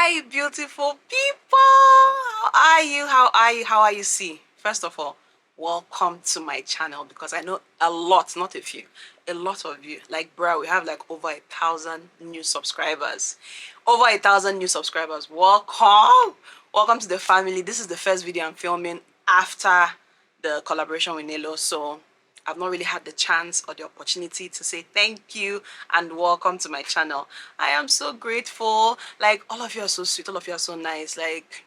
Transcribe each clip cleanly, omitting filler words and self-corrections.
Hi, beautiful people. How are you? How are you? How are you? See, first of all, welcome to my channel because I know a lot, not a few, a lot of you. Like, bro, we have like over 1,000 new subscribers. Over 1,000 new subscribers. Welcome. Welcome to the family. This is the first video I'm filming after the collaboration with Nelo. So I've not really had the chance or the opportunity to say thank you and welcome to my channel. I am so grateful. Like, all of you are so sweet, all of you are so nice. Like,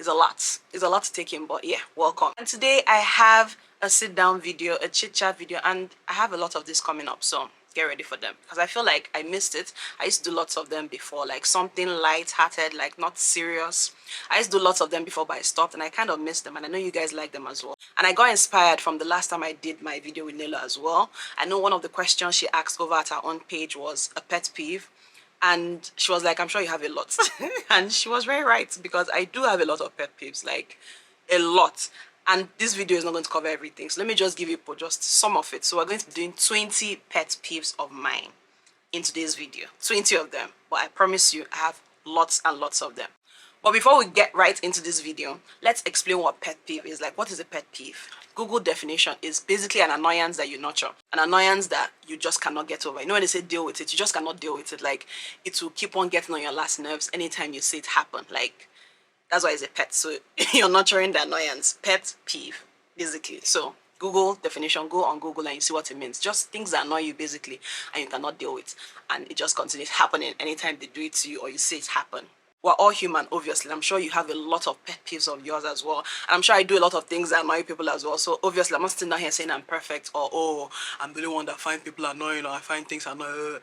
it's a lot. It's a lot to take in, but yeah, welcome. And today I have a sit down video, a chit chat video, and I have a lot of this coming up, so get ready for them because I feel like I missed it. I used to do lots of them before, like something light-hearted, like not serious. I used to do lots of them before, but I stopped and I kind of missed them, and I know you guys like them as well. And I got inspired from the last time I did my video with Nela as well. I know one of the questions she asked over at her own page was a pet peeve, and she was like, I'm sure you have a lot. And she was very right because I do have a lot of pet peeves, like a lot. And this video is not going to cover everything, so let me just give you just some of it. So we're going to be doing 20 pet peeves of mine in today's video, 20 of them, but I promise you I have lots and lots of them. But before we get right into this video, let's explain what pet peeve is. Like, what is a pet peeve? Google definition is basically an annoyance that you nurture, an annoyance that you just cannot get over. You know when they say deal with it, you just cannot deal with it. Like, it will keep on getting on your last nerves anytime you see it happen. Like, that's why it's a pet. So you're nurturing the annoyance. Pet peeve, basically. So Google definition, go on Google and you see what it means. Just things that annoy you basically and you cannot deal with. And it just continues happening anytime they do it to you or you see it happen. We're all human, obviously. I'm sure you have a lot of pet peeves of yours as well. And I'm sure I do a lot of things that annoy people as well. So obviously I'm not sitting down here saying I'm perfect or, oh, I'm the only one that find people annoying or I find things annoying.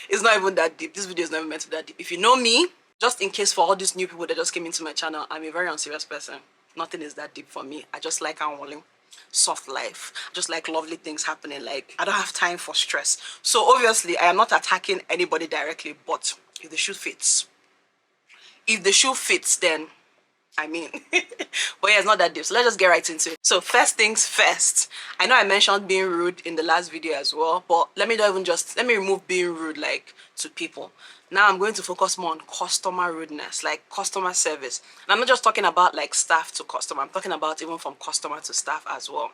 It's not even that deep. This video is never meant to be that deep. If you know me, just in case for all these new people that just came into my channel, I'm a very unserious person. Nothing is that deep for me. I just like unwilling, soft life. Just like lovely things happening. Like, I don't have time for stress. So obviously, I am not attacking anybody directly, but if the shoe fits, then I mean, but yeah, it's not that deep. So let's just get right into it. So first things first, I know I mentioned being rude in the last video as well, but let me remove being rude, like, to people. Now I'm going to focus more on customer rudeness, like customer service. And I'm not just talking about like staff to customer. I'm talking about even from customer to staff as well.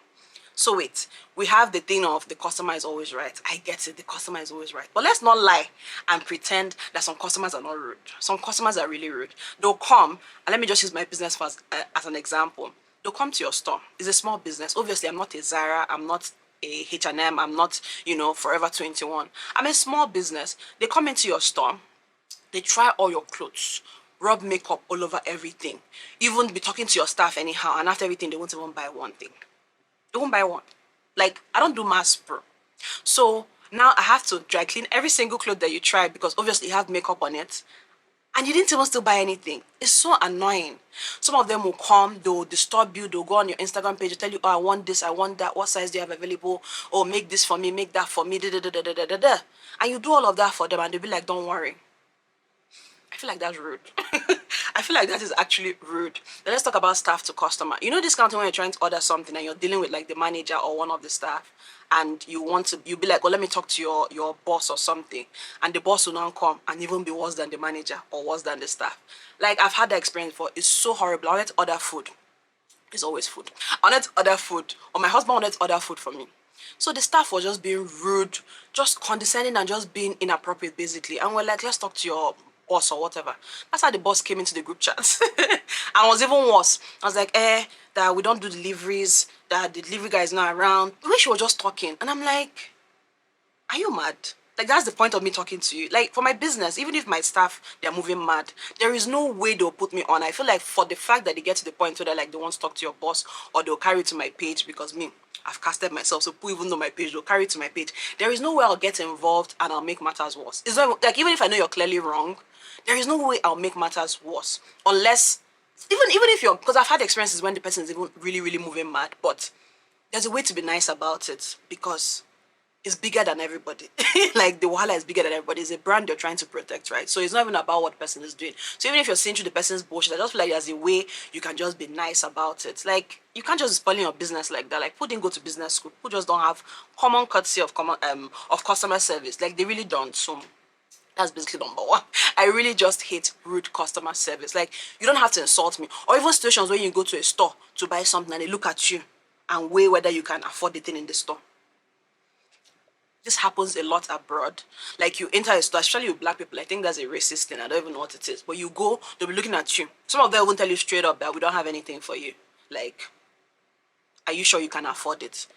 So wait, we have the thing of the customer is always right. I get it, the customer is always right. But let's not lie and pretend that some customers are not rude. Some customers are really rude. They'll come, and let me just use my business for as an example. They'll come to your store. It's a small business. Obviously, I'm not a Zara, I'm not a H&M, I'm not, Forever 21. I'm a small business. They come into your store, they try all your clothes, rub makeup all over everything, even be talking to your staff anyhow, and after everything, they won't even buy one thing. They won't buy one. Like, I don't do mass pro. So now I have to dry clean every single cloth that you try because obviously you have makeup on it. And you didn't even still buy anything. It's so annoying. Some of them will come, they'll disturb you, they'll go on your Instagram page, they'll tell you, oh, I want this, I want that, what size do you have available? Oh, make this for me, make that for me, da da da da da da da. And you do all of that for them and they'll be like, don't worry. I feel like that's rude. I feel like that is actually rude. Then let's talk about staff to customer. You know this kind of thing when you're trying to order something and you're dealing with like the manager or one of the staff and you'll be like, oh, let me talk to your boss or something. And the boss will now come and even be worse than the manager or worse than the staff. Like, I've had that experience before. It's so horrible. I wanted to order food. It's always food. I wanted to order food, or my husband wanted to order food for me. So the staff was just being rude, just condescending and just being inappropriate basically. And we're like, let's talk to your boss or whatever. That's how the boss came into the group chat. And it was even worse. I was like, that we don't do deliveries, that the delivery guy is not around. The way she was just talking. And I'm like, are you mad? Like, that's the point of me talking to you. Like, for my business, even if my staff, they're moving mad, there is no way they'll put me on. I feel like for the fact that they get to the point where they're like, they want to talk to your boss or they'll carry it to my page because I've casted myself, so people even know my page, they'll carry it to my page. There is no way I'll get involved and I'll make matters worse. It's not, like, even if I know you're clearly wrong, there is no way I'll make matters worse. Unless, even if you're, because I've had experiences when the person is even really, really moving mad, but there's a way to be nice about it because it's bigger than everybody. Like, the wahala is bigger than everybody. It's a brand you're trying to protect, right? So it's not even about what the person is doing. So even if you're seeing through the person's bullshit, I just feel like there's a way you can just be nice about it. Like, you can't just spoil your business like that. Like, people didn't go to business school. People just don't have common courtesy of customer service. Like, they really don't. So That's basically number one. I really just hate rude customer service. Like, you don't have to insult me. Or even situations where you go to a store to buy something and they look at you and weigh whether you can afford the thing in the store. This happens a lot abroad. Like, you enter a store, especially with black people. I think that's a racist thing. I don't even know what it is. But you go, they'll be looking at you. Some of them won't tell you straight up that we don't have anything for you. Like, are you sure you can afford it?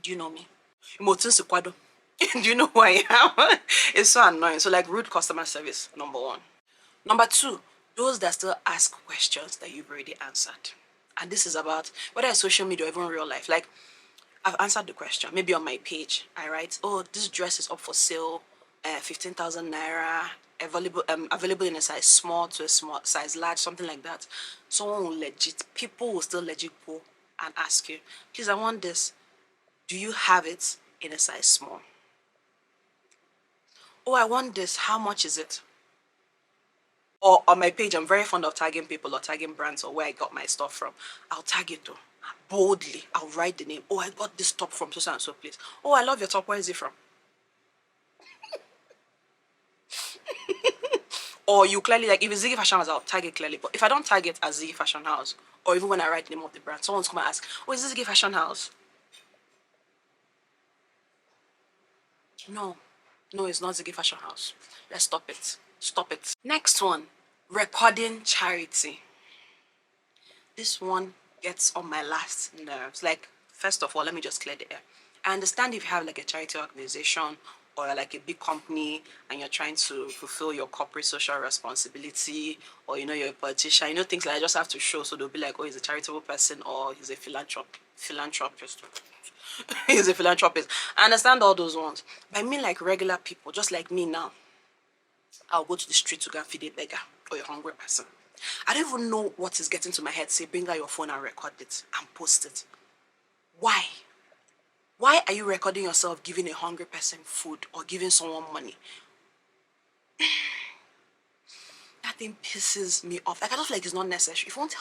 Do you know me? Do you know who I am? It's so annoying. So, like, rude customer service, number one. Number two, those that still ask questions that you've already answered. And this is about whether it's social media or even real life. Like, I've answered the question. Maybe on my page, I write, oh, this dress is up for sale, 15,000 naira, available in a size small to a small size large, something like that. Someone will people will still legit pull and ask you, please, I want this. Do you have it in a size small? Oh, I want this. How much is it? Or on my page, I'm very fond of tagging people or tagging brands or where I got my stuff from. I'll tag it though. Boldly. I'll write the name. Oh, I got this top from so and so place. Oh, I love your top. Where is it from? Or you clearly, like, if it's Ziggy Fashion House, I'll tag it clearly. But if I don't tag it as Ziggy Fashion House, or even when I write the name of the brand, someone's come and ask, oh, is this Ziggy Fashion House? No. No, it's not Ziggy Fashion House. Let's stop it. Stop it. Next one. Recording charity. This one gets on my last nerves. Like, first of all, let me just clear the air. I understand if you have like a charity organization or like a big company and you're trying to fulfill your corporate social responsibility, or you're a politician, things like that just have to show, so they'll be like, oh, he's a charitable person or he's a philanthropist. He's a philanthropist. I understand all those ones. But I mean, like, regular people, just like me now. I'll go to the street to go and feed a beggar or a hungry person. I don't even know what is getting to my head. Say, bring out your phone and record it and post it. Why? Why are you recording yourself giving a hungry person food or giving someone money? That thing pisses me off. Like, I just feel like it's not necessary. If you want to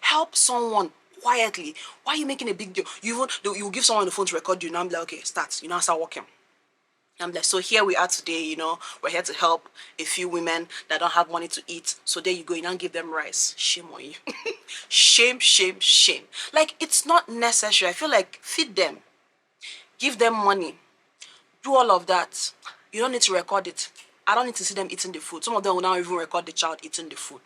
help someone quietly. Why are you making a big deal? You give someone the phone to record you, now I'm like, okay, start. Start walking. I'm like, so here we are today, we're here to help a few women that don't have money to eat. So there you go, you now give them rice. Shame on you. Shame, shame, shame. Like, it's not necessary. I feel like feed them. Give them money. Do all of that. You don't need to record it. I don't need to see them eating the food. Some of them will now even record the child eating the food.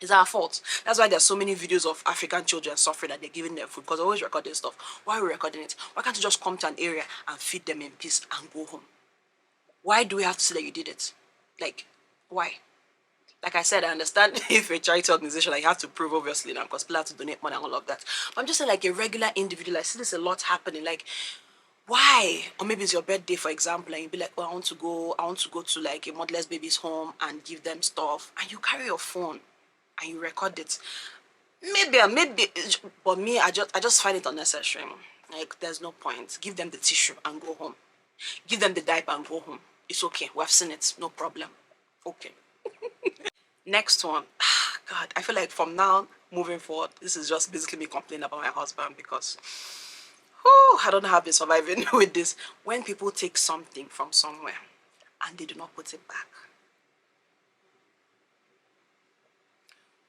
It's our fault. That's why there's so many videos of African children suffering that they're giving them food, because they're always recording stuff. Why are we recording it? Why can't you just come to an area and feed them in peace and go home? Why do we have to say that you did it? Like, why? Like I said, I understand if you're a charity organization, like, you have to prove, obviously, now, because people have to donate money and all of that. But I'm just saying, like, a regular individual, I see this a lot happening. Like, why? Or maybe it's your birthday, for example, and you'd be like, oh, I want to go to like a motherless baby's home and give them stuff, and you carry your phone and you record it. Maybe, but me, I just find it unnecessary. Like, there's no point. Give them the tissue and go home. Give them the diaper and go home. It's okay. We've seen it. No problem. Okay. Next one. God, I feel like from now moving forward, this is just basically me complaining about my husband, because I don't know how I've been surviving with this. When people take something from somewhere and they do not put it back.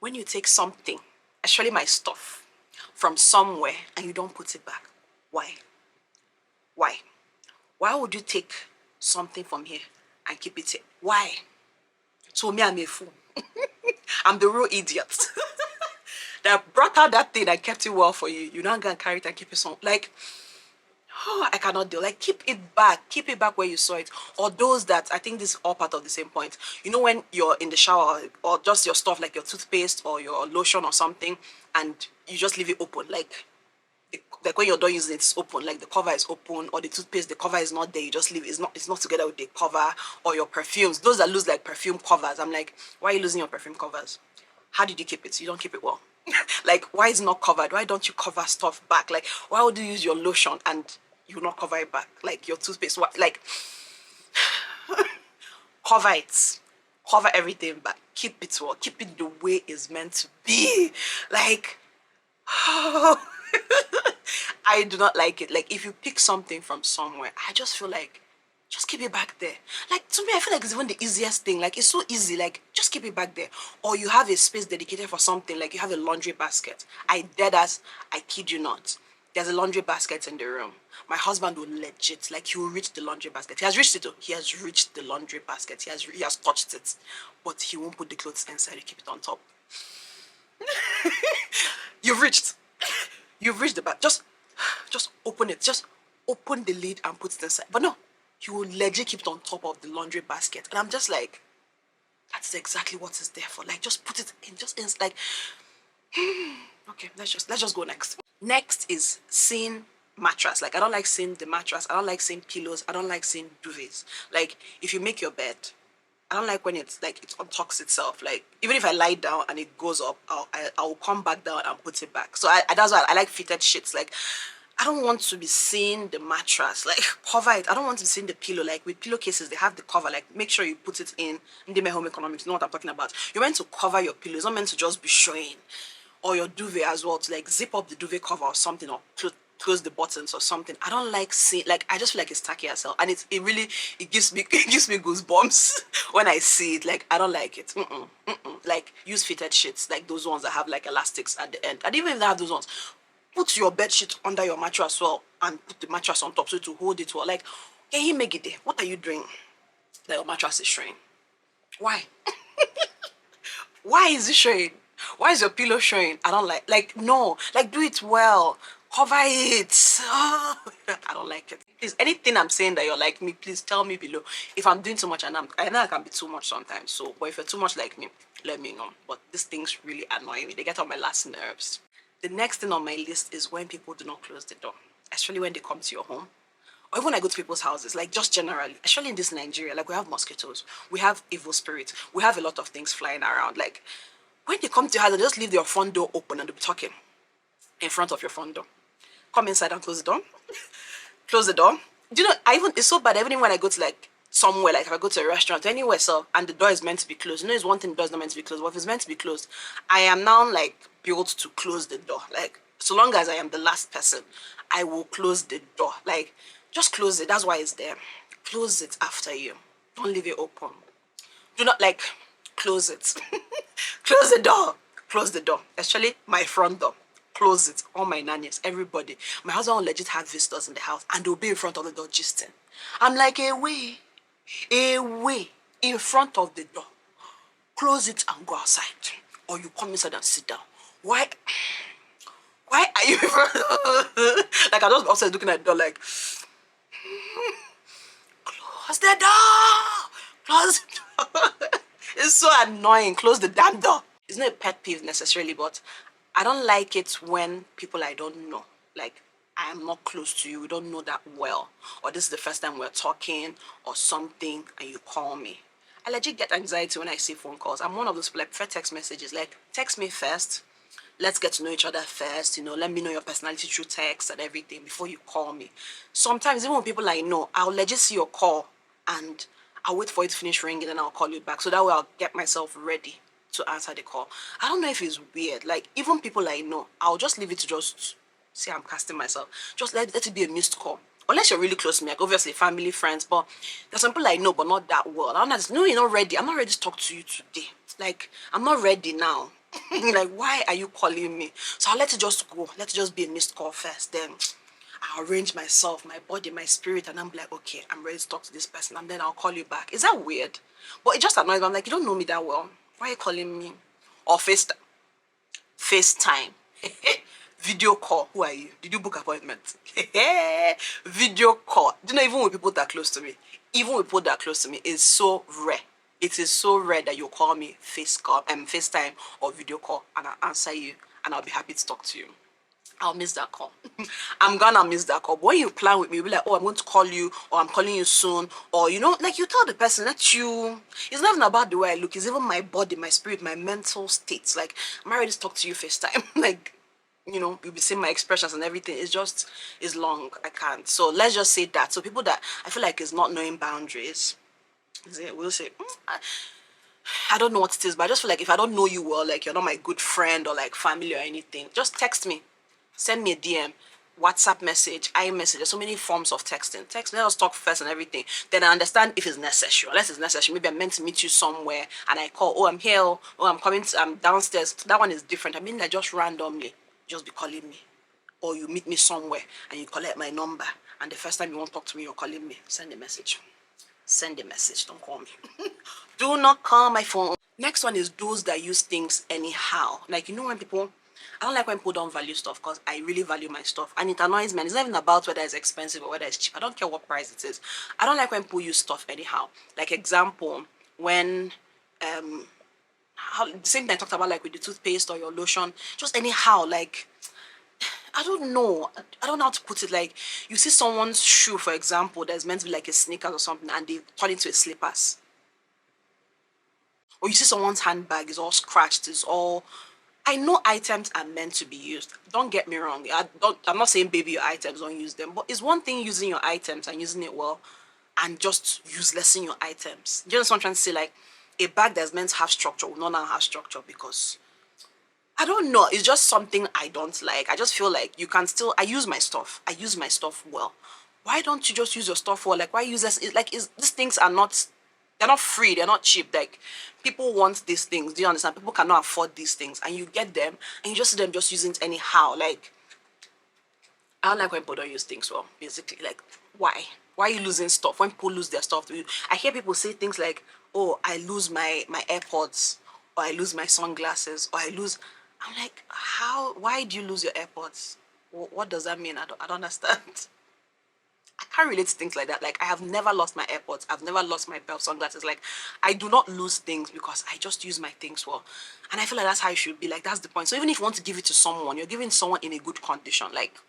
When you take something, especially my stuff, from somewhere and you don't put it back, why? Why? Why would you take something from here and keep it here? Why? So me, I'm a fool. I'm the real idiot that brought out that thing and kept it well for you. You're not gonna carry it and keep it some, like, oh, I cannot deal. Like, keep it back. Keep it back where you saw it. Or those that, I think this is all part of the same point. When you're in the shower or just your stuff like your toothpaste or your lotion or something, and you just leave it open. Like when you're done using it, it's open. Like the cover is open, or the toothpaste, the cover is not there. You just leave it. It's not together with the cover. Or your perfumes. Those that lose like perfume covers. I'm like, why are you losing your perfume covers? How did you keep it? You don't keep it well. Like, why is it not covered? Why don't you cover stuff back? Like, why would you use your lotion and you not cover it back? Like your toothpaste, what? Like, cover it. Cover everything back. Keep it well. Keep it the way it's meant to be. Like, I do not like it. Like, if you pick something from somewhere, I just feel like just keep it back there. Like, to me, I feel like it's even the easiest thing. Like, it's so easy. Like, just keep it back there. Or you have a space dedicated for something. Like, you have a laundry basket. I kid you not. There's a laundry basket in the room. My husband will legit, like, he will reach the laundry basket. He has reached it, though. He has reached the laundry basket. He has touched it. But he won't put the clothes inside. He keep it on top. You've reached. You've reached the back. Just open it. Just open the lid and put it inside. But no, you will legit keep it on top of the laundry basket. And I'm just like, that's exactly what it's there for. Like, just put it in, just in, like, okay, let's just go next. Next is seeing mattress. Like, I don't like seeing the mattress. I don't like seeing pillows. I don't like seeing duvets. Like, if you make your bed, I don't like when it's like it untucks itself. Like, even if I lie down and it goes up, I'll come back down and put it back. So that's why I like fitted sheets. Like, I don't want to be seeing the mattress. Like, cover it. I don't want to be seeing the pillow. Like, with pillowcases, they have the cover. Like, make sure you put it in the home economics. You know what I'm talking about. You're meant to cover your pillow. It's not meant to just be showing. Or your duvet as well, to like zip up the duvet cover or something, or close the buttons or something. I don't like seeing, like, I just feel like it's tacky as hell, and it really, it gives me it gives me goosebumps when I see it. Like, I don't like it. Like, use fitted sheets, like those ones that have like elastics at the end. And even if they have those ones, put your bed sheet under your mattress as well, and put the mattress on top so to hold it well. Like, can you make it there? What are you doing that your mattress is showing? Why? Why is it showing? Why is your pillow showing? I don't like, no, like, do it well. Cover it. Oh, I don't like it. Please, anything I'm saying that you're like me, please tell me below. If I'm doing too much, and I know I can be too much sometimes. So, but if you're too much like me, let me know. But these things really annoy me. They get on my last nerves. The next thing on my list is when people do not close the door, especially when they come to your home. Or even when I go to people's houses, like, just generally, especially in this Nigeria, like, we have mosquitoes, we have evil spirits, we have a lot of things flying around. Like, when they come to your house, they just leave your front door open and they'll be talking in front of your front door. Come inside and close the door. Close the door. Do you know, it's so bad, even when I go to like somewhere, like if I go to a restaurant, anywhere, so, and the door is meant to be closed. You know, it's one thing, the door is not meant to be closed, but if it's meant to be closed, I am now like built to close the door. Like, so long as I am the last person, I will close the door. Like, just close it. That's why it's there. Close it after you. Don't leave it open. Do not, like, close it. Close the door. Close the door. Especially my front door. Close it. All my nannies, everybody. My husband will legit have visitors in the house and they'll be in front of the door gisting. I'm like, away, in front of the door. Close it and go outside. Or you come inside and sit down. Why are you like, I'm just outside looking at the door like, close the door. Close the door. It's so annoying. Close the damn door. It's not a pet peeve necessarily, but I don't like it when people I don't know, like, I am not close to you, we don't know that well, or this is the first time we're talking or something, and you call me. I legit get anxiety when I see phone calls. I'm one of those people, I prefer text messages. Like, text me first. Let's get to know each other first, you know, let me know your personality through text and everything before you call me. Sometimes, even when people I know, I'll legit see your call and I'll wait for it to finish ringing and I'll call you back. So that way I'll get myself ready to answer the call. I don't know if it's weird. Like, even people I know, I'll just leave it to just say I'm casting myself. Just let it be a missed call. Unless you're really close to me, like obviously family, friends, but there's some people I know, but not that well. I'm not, no, you're not ready. I'm not ready to talk to you today. Like, I'm not ready now. Like, why are you calling me? So I'll let it just go. Let it just be a missed call first. Then I'll arrange myself, my body, my spirit, and I'm like, okay, I'm ready to talk to this person, and then I'll call you back. Is that weird? But it just annoys me. I'm like, you don't know me that well. Why are you calling me? Or FaceTime. Video call. Who are you? Did you book appointment? Video call. Do you know, even with people that are close to me, it's so rare. It is so rare that you call me FaceTime or video call, and I'll answer you, and I'll be happy to talk to you. I'll miss that call. I'm gonna miss that call. But when you plan with me, you'll be like, oh, I'm going to call you, or I'm calling you soon, or, you know, like, you tell the person that it's not even about the way I look, it's even my body, my spirit, my mental states. Like, I'm ready to talk to you FaceTime. Like, you know, you'll be seeing my expressions and everything. It's long. I can't. So let's just say that. So people that I feel like is not knowing boundaries, we'll say, I don't know what it is, but I just feel like if I don't know you well, like, you're not my good friend or like family or anything, just text me. Send me a DM. WhatsApp message, iMessage, there's so many forms of texting. Text, let us talk first and everything. Then I understand if it's necessary. Unless it's necessary, maybe I'm meant to meet you somewhere and I call, oh, I'm here, oh, I'm coming, I'm downstairs. That one is different. I mean, that just randomly, just be calling me. Or you meet me somewhere and you collect my number and the first time you want to talk to me, you're calling me. Send a message. Send a message, don't call me. Do not call my phone. Next one is those that use things anyhow. Like, you know, when people, I don't like when people don't value stuff because I really value my stuff. And it annoys me. And it's not even about whether it's expensive or whether it's cheap. I don't care what price it is. I don't like when people use stuff anyhow. Like, example, when, the same thing I talked about, like with the toothpaste or your lotion, just anyhow, like, I don't know. I don't know how to put it. Like, you see someone's shoe, for example, that's meant to be like a sneakers or something, and they turn into a slippers. Or you see someone's handbag is all scratched, is all. I know items are meant to be used. Don't get me wrong. I'm not saying baby your items, don't use them. But it's one thing using your items and using it well, and just uselessing your items. Do you understand what I'm trying to say? Like, a bag that's meant to have structure will not now have structure because I don't know. It's just something I don't like. I just feel like you can still. I use my stuff. I use my stuff well. Why don't you just use your stuff well? Like, why use this? Like, these things are not. They're not free. They're not cheap. Like, people want these things. Do you understand? People cannot afford these things, and you get them, and you just see them just using it anyhow. Like, I don't like when people don't use things well. Basically, like, why? Why are you losing stuff? When people lose their stuff, I hear people say things like, "Oh, I lose my AirPods, or I lose my sunglasses, or I lose." I'm like, how? Why do you lose your AirPods? What does that mean? I don't understand. I can't relate to things like that. Like, I have never lost my AirPods. I've never lost my pair of sunglasses. Like, I do not lose things because I just use my things well. And I feel like that's how it should be. Like, that's the point. So even if you want to give it to someone, you're giving someone in a good condition. Like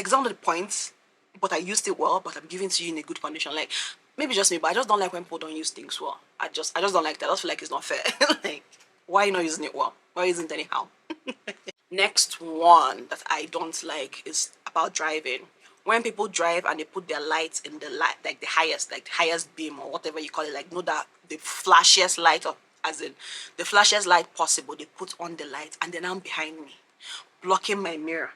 some of the points, but I used it well, but I'm giving to you in a good condition. Like, maybe just me, but I just don't like when people don't use things well. I just don't like that. I just feel like it's not fair. Like, why are you not using it well? Why isn't it anyhow? Next one that I don't like is about driving. When people drive and they put their lights in the light, like the highest beam or whatever you call it, like, know that the flashiest light, of, as in the flashiest light possible, they put on the light and then I'm behind me, blocking my mirror.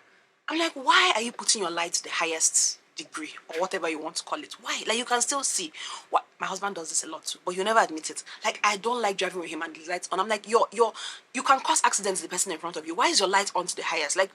I'm like, why are you putting your light to the highest degree or whatever you want to call it? Why? Like, you can still see. What, my husband does this a lot too, but you never admit it. Like, I don't like driving with him and the lights on. I'm like, you can cause accidents to the person in front of you. Why is your light on to the highest? Like,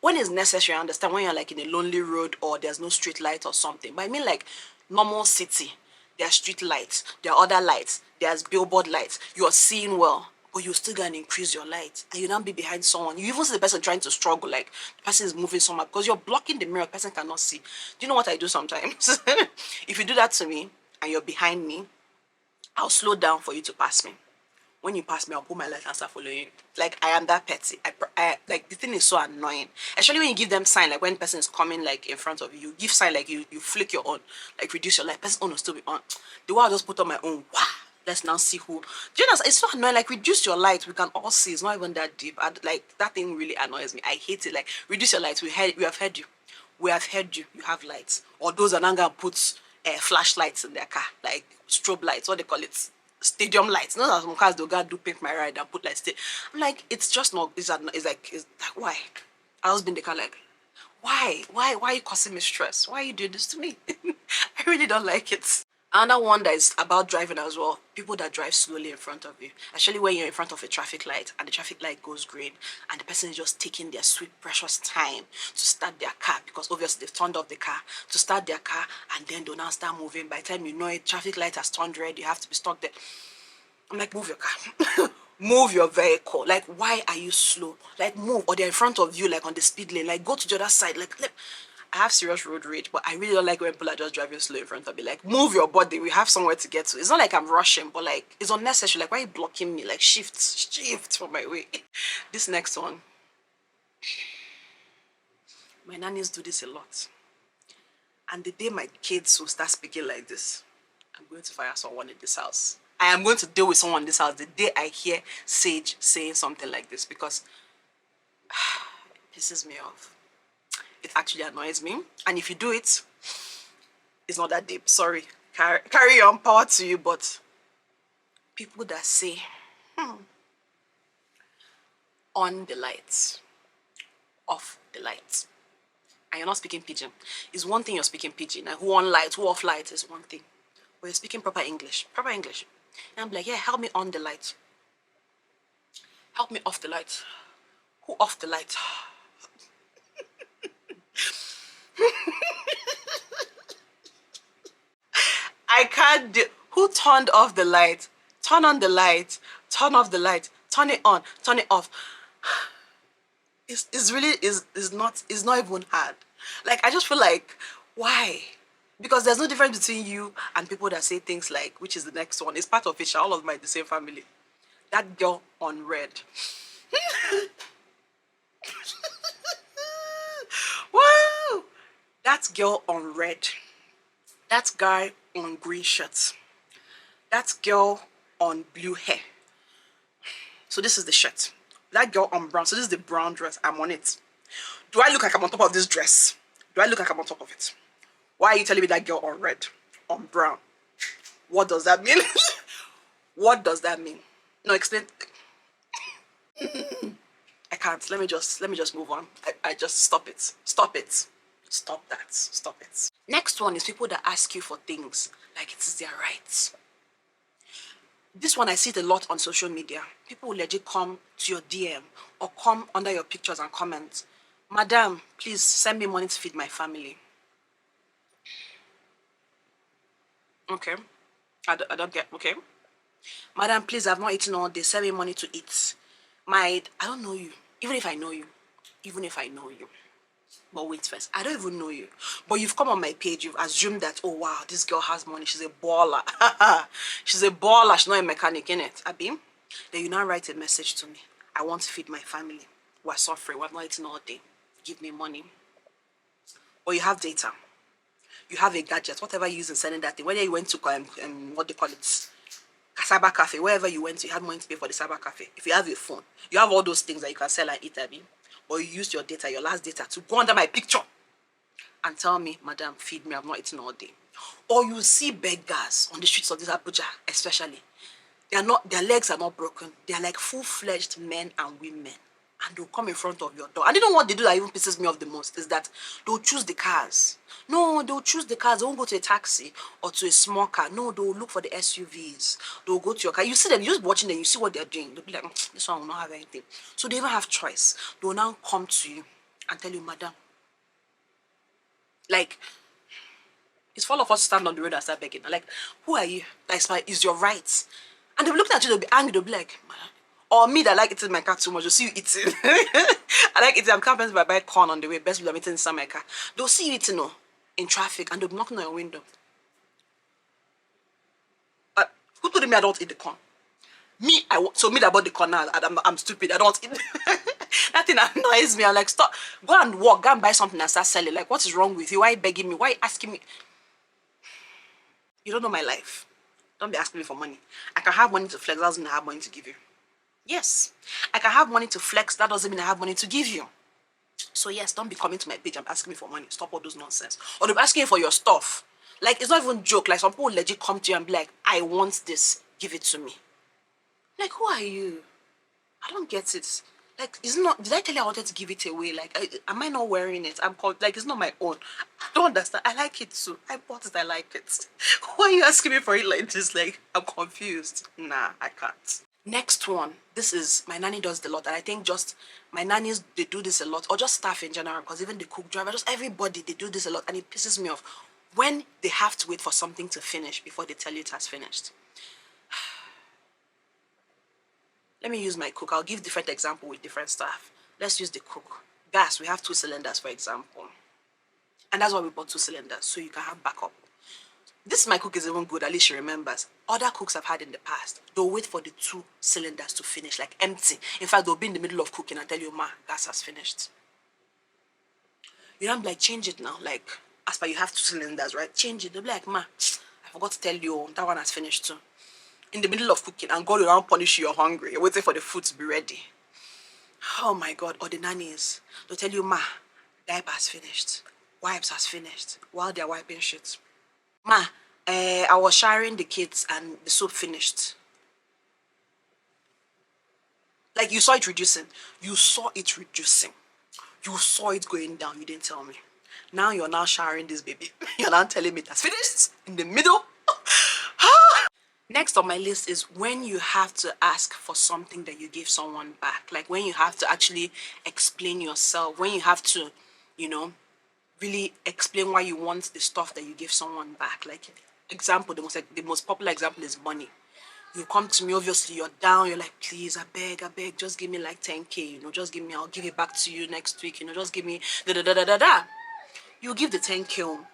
when it's necessary, I understand when you're like in a lonely road or there's no street light or something. But I mean, like, normal city, there are street lights, there are other lights, there's billboard lights. You're seeing well, but you still gonna increase your light, and you don't be behind someone. You even see the person trying to struggle, like the person is moving somewhere because you're blocking the mirror. The person cannot see. Do you know what I do sometimes? If you do that to me and you're behind me, I'll slow down for you to pass me. When you pass me, I'll put my light and start following you. Like, I am that petty. I like, the thing is so annoying. Especially when you give them sign, like when person is coming like in front of you, you give sign like you flick your own, like reduce your light. Person own will still be on. The one I just put on my own. Wow. Let's now see who. Do you know? It's so annoying. Like, reduce your light. We can all see. It's not even that deep. Like, that thing really annoys me. I hate it. Like, reduce your light. We have heard you. We have heard you. You have lights. Or those are not gonna put flashlights in their car, like strobe lights. What they call it? Stadium lights. Not as some cars they'll go do paint my ride and put like I'm like, it's just not. It's like why? I was been the car like, why are you causing me stress? Why are you doing this to me? I really don't like it. Another one that is about driving as well. People that drive slowly in front of you. Actually, when you're in front of a traffic light and the traffic light goes green and the person is just taking their sweet, precious time to start their car because obviously they've turned off the car to start their car and then they'll now start moving. By the time you know it, traffic light has turned red, you have to be stuck there. I'm like, move your car. Move your vehicle. Like, why are you slow? Like, move. Or they're in front of you, like on the speed lane. Like, go to the other side. Like, I have serious road rage, but I really don't like when people are just driving slow in front of me. Like, move your body. We have somewhere to get to. It's not like I'm rushing, but like, it's unnecessary. Like, why are you blocking me? Like, shift for my way. This next one. My nannies do this a lot. And the day my kids will start speaking like this, I'm going to fire someone in this house. I am going to deal with someone in this house the day I hear Sage saying something like this because it pisses me off. It actually annoys me. And if you do it, it's not that deep. Sorry. Carry on, power to you. But people that say, on the lights, off the lights. and you're not speaking pidgin. It's one thing you're speaking pidgin, like who on light, who off light is one thing. But you're speaking proper English. Proper English. And I'm like, yeah, help me on the light. Help me off the light. Who off the light? I can't do. Who turned off the light? Turn on the light. Turn off the light. Turn it on. Turn it off. It's really is not, it's not even hard. Like, I just feel like, why? Because there's no difference between you and people that say things like, which is the next one. It's part of it. All of them are the same family. That girl on red. Wow! That girl on red. That guy on green shirts. That girl on blue hair. So this is the shirt. That girl on brown. So this is the brown dress. I'm on it. Do I look like I'm on top of this dress? Do I look like I'm on top of it? Why are you telling me that girl on red, on brown? What does that mean? What does that mean? No, explain. I can't. Let me just move on. I just stop it. Stop it. Stop that. Stop it. Next one is people that ask you for things like it's their rights. This one, I see it a lot on social media. People will legit come to your DM or come under your pictures and comment, "Madam, please send me money to feed my family." Okay. I don't get, okay. "Madam, please, I've not eaten all day. Send me money to eat." I don't know you. Even if I know you. Even if I know you. But wait first, I don't even know you. But you've come on my page, you've assumed that, oh wow, this girl has money, she's a baller. She's a baller, she's not a mechanic, innit, Abi? Then you now write a message to me. "I want to feed my family. We're suffering, we're not eating all day. Give me money." Or you have data. You have a gadget, whatever you use in sending that thing. Whether you went to, what they call it, cyber cafe, wherever you went to, you had money to pay for the cyber cafe. If you have a phone, you have all those things that you can sell and eat, Abi. Or you used your data, your last data, to go under my picture and tell me, "Madam, feed me, I've not eaten all day." Or you see beggars on the streets of this Abuja, especially. Their legs are not broken. They are like full-fledged men and women. And they'll come in front of your door. And you know what they do that even pisses me off the most? Is that they'll choose the cars. No, they'll choose the cars. They won't go to a taxi or to a small car. No, they'll look for the SUVs. They'll go to your car. You see them, you're just watching them, you see what they're doing. They'll be like, "This one will not have anything." So they even have choice. They'll now come to you and tell you, "Madam." Like, it's for all of us to stand on the road and start begging. Like, who are you? That's my, is your right. And they'll be looking at you, they'll be angry, they'll be like, "Man." Or me that like eating my car too much, they'll see you eating. I like eating, I'm camping by buy corn on the way, best believe I'm eating inside my car. They'll see you eating, in traffic, and they'll be knocking on your window. But who told me I don't eat the corn? Me, so me that bought the corn now, I'm stupid, I don't eat. That thing annoys me. I'm like, stop, go and walk, go and buy something and start selling. Like, what is wrong with you? Why are you begging me? Why are you asking me? You don't know my life. Don't be asking me for money. I can have money to flex, that doesn't mean I have money to give you. Yes, I can have money to flex, that doesn't mean I have money to give you. So yes, don't be coming to my page and asking me for money. Stop all those nonsense. Or they'll be asking you for your stuff. Like, it's not even joke. Like, some people legit come to you and be like, "I want this, give it to me." Like, who are you? I don't get it. Like, it's not, did I tell you I wanted to give it away? Like, am I not wearing it? I'm called, like, it's not my own. I don't understand. I like it too. I bought it, I like it. Why are you asking me for it like this? Like, I'm confused. Nah, I can't. Next one, this is, my nanny does a lot, and I think just my nannies, they do this a lot, or just staff in general, because even the cook, driver, just everybody, they do this a lot, and it pisses me off when they have to wait for something to finish before they tell you it has finished. Let me use my cook. I'll give different example with different stuff. Let's use the cook. Gas, we have 2 cylinders, for example. And that's why we bought 2 cylinders, so you can have backup. This my cook is even good, at least she remembers. Other cooks I've had in the past, they'll wait for the 2 cylinders to finish, like empty. In fact, they'll be in the middle of cooking and tell you, "Ma, gas has finished." You don't be like, "Change it now." Like, as per you have 2 cylinders, right? Change it. They'll be like, "Ma, I forgot to tell you, that one has finished too." In the middle of cooking, and God will now punish you, you're hungry. You're waiting for the food to be ready. Oh my God. Or the nannies, they'll tell you, "Ma, diaper has finished. Wipes has finished," while they're wiping shit. "Ma, I was showering the kids and the soap finished." Like, you saw it reducing. You saw it reducing. You saw it going down. You didn't tell me. Now you're now showering this baby. You're now telling me that's finished in the middle. Next on my list is when you have to ask for something that you give someone back. Like when you have to actually explain yourself, when you have to, you know, really explain why you want the stuff that you give someone back. Like example, the most popular example is money. You come to me, obviously you're down, you're like, please, I beg, just give me like 10K, you know, just give me, I'll give it back to you next week, you know, just give me da da da da da da. You give the 10K home.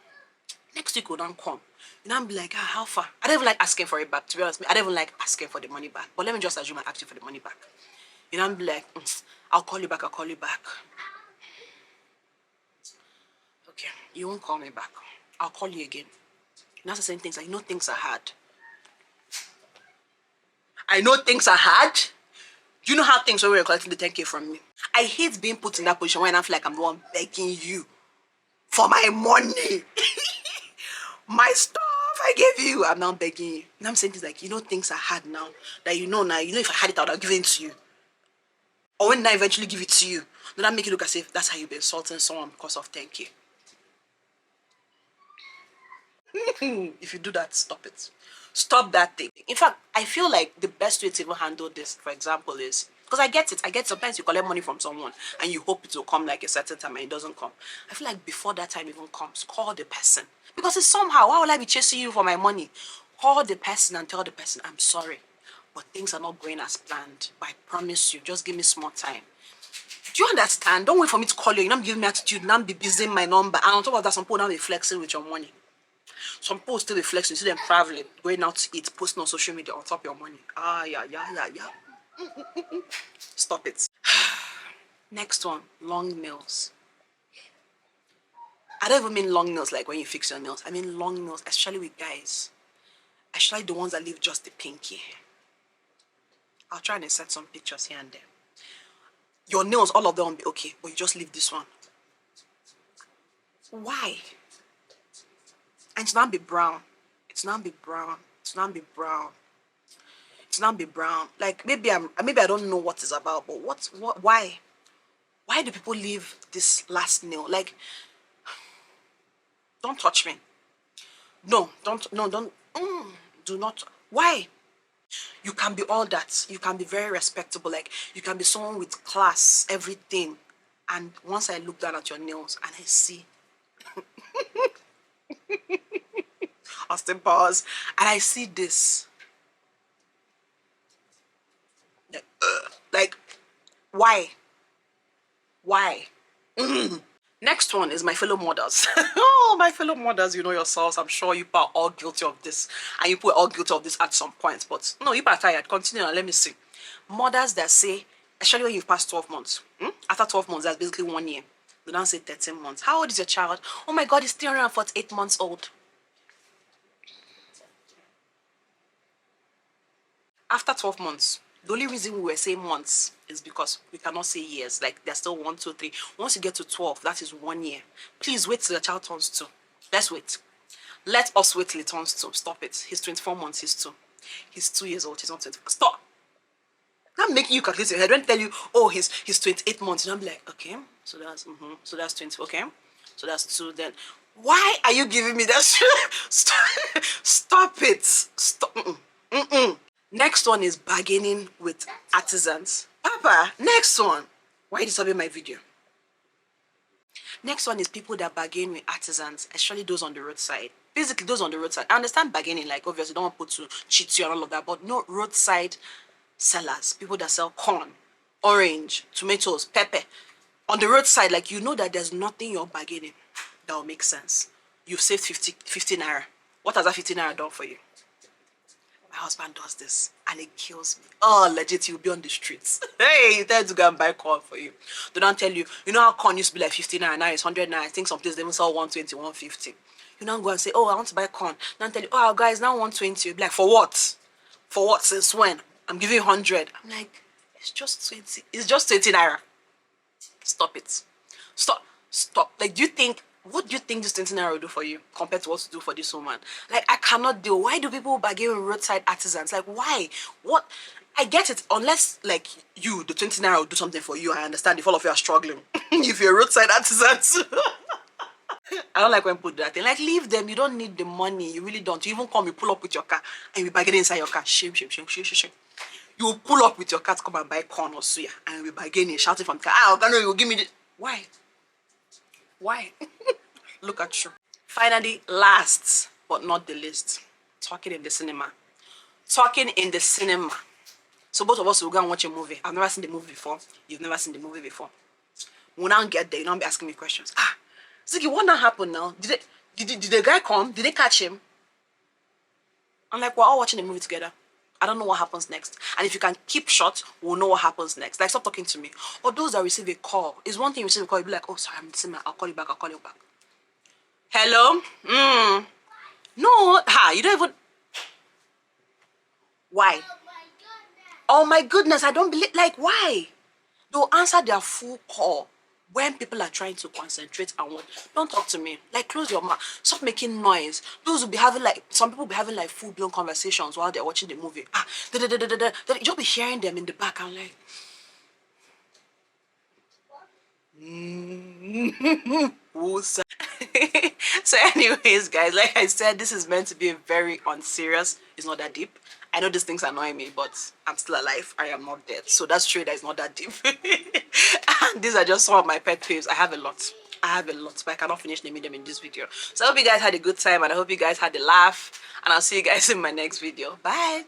Next week will not come. You know, I'm be like, how far? I don't even like asking for it back, to be honest. I don't even like asking for the money back. But let me just assume I ask you for the money back. You know, I'm be like, I'll call you back. Okay, you won't call me back. I'll call you again. And that's the same things. Like, you know things are hard. I know things are hard. Do you know how things when you're collecting the 10K from me? I hate being put in that position when I feel like I'm the one begging you for my money. My stuff I gave you, I'm now begging you. And I'm saying things like, you know things are hard now. That you know now, if I had it, I would have given it to you. Or when I eventually give it to you, do that make it look as if that's how you've been insulting someone because of 10K. If you do that, stop it. Stop that thing. In fact, I feel like the best way to even handle this, for example, is because I get sometimes you collect money from someone and you hope it will come like a certain time and it doesn't come. I feel like before that time even comes, call the person. Because it's somehow, why would I be chasing you for my money? Call the person and tell the person, I'm sorry, but things are not going as planned. But I promise you, just give me small time. Do you understand? Don't wait for me to call you. You're not giving me attitude. Now be busy my number. And on top of that, some people now be flexing with your money. Some people still be flexing. You see them traveling, going out to eat, posting on social media on top of your money. Yeah. Stop it. Next one, long nails. I don't even mean long nails like when you fix your nails. I mean long nails, especially with guys. Especially the ones that leave just the pinky. I'll try and insert some pictures here and there. Your nails, all of them will be okay, but you just leave this one. Why? And it's not be brown. It's not be brown. Like maybe I don't know what it's about, but why? Why do people leave this last nail? Like, don't touch me. No, don't. Do not. Why? You can be all that. You can be very respectable. Like, you can be someone with class, everything. And once I look down at your nails and I see Austin Powers, and I see this. Like, why? Next one is my fellow mothers. Oh, my fellow mothers, you know yourselves. I'm sure you are all guilty of this. And you were all guilty of this at some point. But no, you are tired. Continue and let me see. Mothers that say, especially when you've passed 12 months. After 12 months, that's basically 1 year. They don't say 13 months. How old is your child? Oh my God, he's 348 months old. After 12 months, the only reason we were saying months is because we cannot say years. Like, there's still 1, 2, 3. Once you get to 12, that is 1 year. Please wait till the child turns 2. Let's wait. Let us wait till he turns 2. Stop it. He's 24 months. He's 2. He's 2 years old. He's not 24. Stop. I'm making you calculate your head. When I tell you, oh, he's 28 months, and I'm like, okay, so that's 20. Okay, so that's 2. Then why are you giving me that? Stop it. Stop. Next one is bargaining with artisans. Papa, next one. Why are you disturbing my video? Next one is people that bargain with artisans, especially those on the roadside. Basically, those on the roadside. I understand bargaining, like obviously don't want people to cheat you and all of that, but no, roadside sellers, people that sell corn, orange, tomatoes, pepper. On the roadside, like you know that there's nothing you're bargaining that will make sense. You've saved 50 naira. What has that 50 naira done for you? My husband does this and it kills me. Oh, legit, he'll be on the streets. Hey, you tell him to go and buy corn for you. They don't tell you, you know how corn used to be like 50 naira, now it's 100 naira. I think some places they even sell 120, 150. You don't go and say, oh, I want to buy corn. Don't tell you, oh, guys, now 120. You'll be like, for what? For what? Since when? I'm giving you 100. I'm like, it's just 20. It's just 20 naira. Stop it. Stop. Like, what do you think this 20 naira will do for you compared to what to do for this woman? Like, I cannot deal. Why do people bargain with roadside artisans? Like, why? What? I get it. Unless, like, you, the 20 naira will do something for you. I understand if all of you are struggling. If you're roadside artisans. I don't like when people do that thing. Like, leave them. You don't need the money. You really don't. You even come, you pull up with your car, and you be bargaining inside your car. Shame, shame, shame, shame, shame, shame. You pull up with your car to come and buy corn or suya, and you be bargaining, shouting from the car. Ah, okay, no, you give me this. Why? Why? Look at you. Finally, last but not the least, talking in the cinema. Talking in the cinema. So both of us will go and watch a movie. I've never seen the movie before. You've never seen the movie before. We'll now get there. You don't be asking me questions. Ah, Ziggy, what now happened now? Did the guy come? Did they catch him? I'm like, we're all watching the movie together. I don't know what happens next. And if you can keep short, we'll know what happens next. Like, stop talking to me. Or those that receive a call. It's one thing you receive a call, you'll be like, oh, sorry, I'm in the cinema. I'll call you back. I'll call you back. Hello? No. You don't even... Why? Oh my goodness, I don't believe... Like, why? They'll answer their full call when people are trying to concentrate and what. Don't talk to me. Like, close your mouth. Stop making noise. Those will be having like... Some people will be having like full-blown conversations while they're watching the movie. You'll be hearing them in the back. I'm like... So anyways, guys, like I said, this is meant to be a very unserious. It's not that deep. I know these things annoy me, but I'm still alive. I am not dead. So that's true, that it's not that deep. And these are just some of my pet peeves. I have a lot, but I cannot finish naming them in this video. So I hope you guys had a good time, and I hope you guys had a laugh, and I'll see you guys in my next video. Bye.